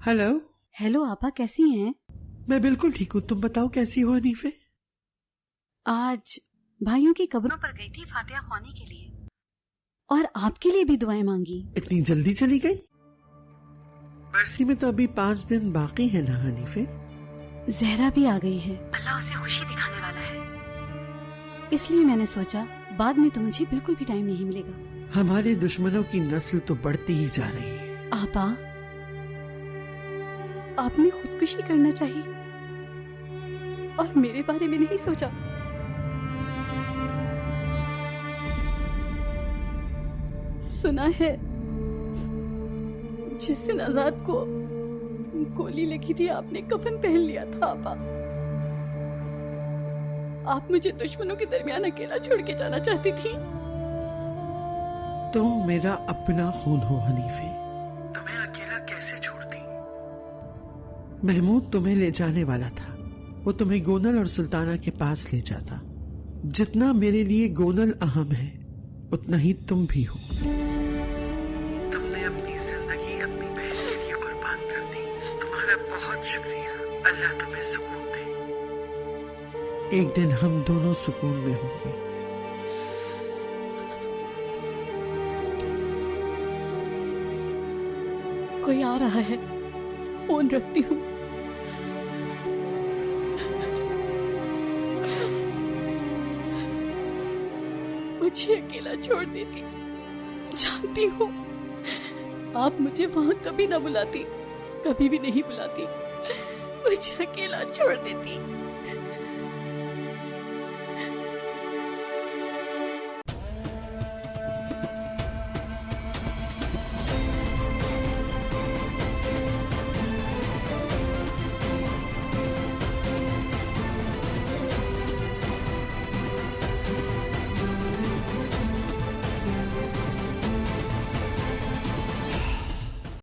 Hello. Hello आपा, कैसी हैं? मैं बिल्कुल ठीक हूँ, तुम बताओ कैसी हो हनीफे? आज भाइयों की कब्रों पर गई थी फातिहा ख्वानी के लिए और आपके लिए भी दुआएं मांगी। इतनी जल्दी चली गई? बरसी में तो अभी 5 दिन बाकी है ना हनीफे? जहरा भी आ गई है, अल्लाह उसे खुशी दिखाने वाला है, इसलिए मैंने सोचा बाद में तो मुझे बिल्कुल भी टाइम नहीं मिलेगा। हमारे दुश्मनों की नस्ल तो बढ़ती ही जा रही है। आपा, आपने खुदकुशी करना चाहिए और मेरे बारे में नहीं सोचा। सुना है जिस दिन आजाद को गोली लगी थी आपने कफन पहन लिया था। आपा, आप मुझे दुश्मनों के दरमियान अकेला छोड़ के जाना चाहती थी। तुम मेरा अपना खून हो हनीफे, तुम्हें अकेला कैसे छोड़ती? महमूद तुम्हें ले जाने वाला था, वो तुम्हें गोनल और सुल्ताना के पास ले जाता। जितना मेरे लिए गोनल अहम है उतना ही तुम भी हो। तुमने अपनी जिंदगी अपनी बहन के लिए कुर्बान कर दी, तुम्हारा बहुत शुक्रिया। अल्लाह तुम्हें सुकून दे। एक दिन हम दोनों सुकून में होंगे। कोई आ रहा है, फोन रखती हूँ। मुझे अकेला छोड़ देती, जानती हूँ आप मुझे वहां कभी ना बुलाती, कभी भी नहीं बुलाती, मुझे अकेला छोड़ देती।